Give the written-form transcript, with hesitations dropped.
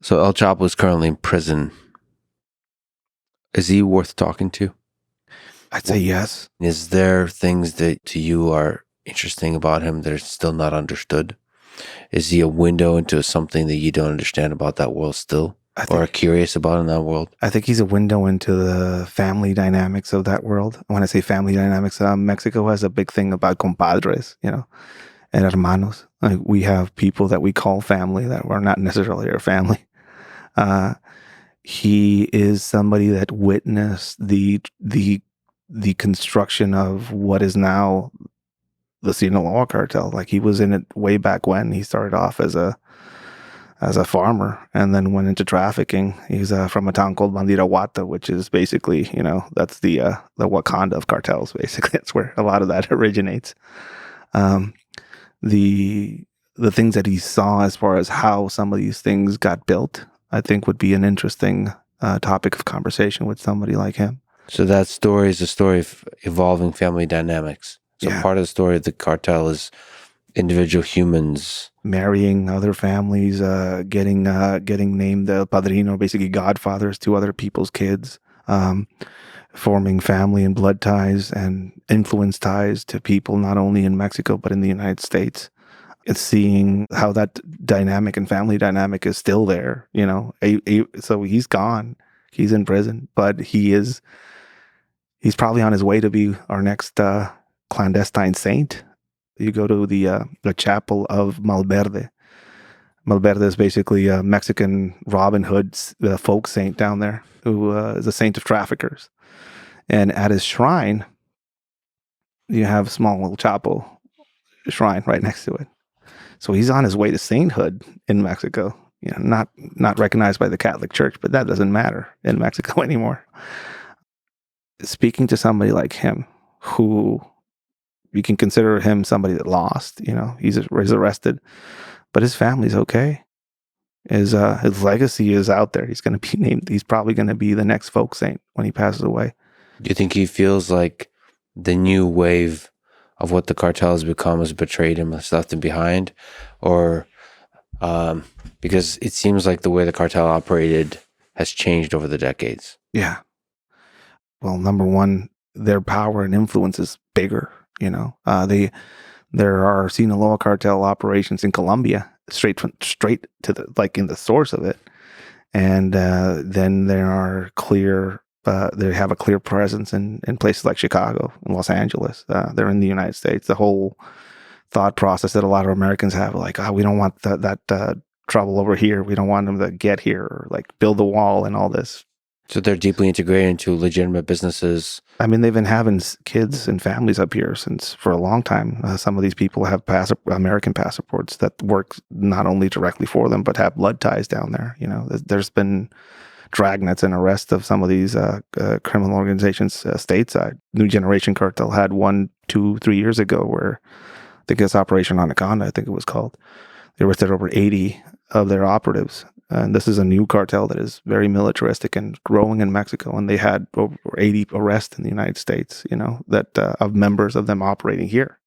So El Chapo is currently in prison. Is he worth talking to? I'd say yes. Is there things that to you are interesting about him that are still not understood? Is he a window into something that you don't understand about that world still? Or are curious about in that world? I think he's a window into the family dynamics of that world. When I say family dynamics, Mexico has a big thing about compadres, and hermanos. Like, we have people that we call family that are not necessarily our family. Uh, he is somebody that witnessed the construction of what is now the Sinaloa cartel. Like, he was in it way back when. He started off as a farmer and then went into trafficking. He's from a town called Bandiraguata, which is basically, that's the Wakanda of cartels. Basically, that's where a lot of that originates. Um, the things that he saw as far as how some of these things got built, I think would be an interesting topic of conversation with somebody like him. So that story is a story of evolving family dynamics. So Yeah. part of the story of the cartel is individual humans marrying other families, getting named padrino, basically godfathers to other people's kids, forming family and blood ties and influence ties to people not only in Mexico but in the United States. It's seeing how that dynamic and family dynamic is still there. So he's gone, he's in prison, but he's probably on his way to be our next clandestine saint. You go to the chapel of Malverde. Malverde is basically a Mexican Robin Hood, the folk saint down there, who is a saint of traffickers. And at his shrine, you have a small little Chapo shrine right next to it. So he's on his way to sainthood in Mexico. Not recognized by the Catholic Church, but that doesn't matter in Mexico anymore. Speaking to somebody like him, who you can consider him somebody that lost, he's arrested, but his family's okay. His legacy is out there. He's going to be named. He's probably going to be the next folk saint when he passes away. Do you think he feels like the new wave of what the cartel has become has betrayed him, has left him behind? Or because it seems like the way the cartel operated has changed over the decades. Yeah. Well, number one, their power and influence is bigger. There are Sinaloa cartel operations in Colombia, straight to in the source of it. And then there are they have a clear presence in places like Chicago and Los Angeles. They're in the United States. The whole thought process that a lot of Americans have, like, we don't want that trouble over here. We don't want them to get here, or like build a wall and all this. So they're deeply integrated into legitimate businesses. I mean, they've been having kids and families up here for a long time. Some of these people have American passports that work not only directly for them, but have blood ties down there. There's been dragnets and arrests of some of these criminal organizations stateside. New Generation Cartel had 1, 2, 3 years ago where I think it's Operation Anaconda, I think it was called. They arrested over 80 of their operatives. And this is a new cartel that is very militaristic and growing in Mexico. And they had over 80 arrests in the United States, that of members of them operating here.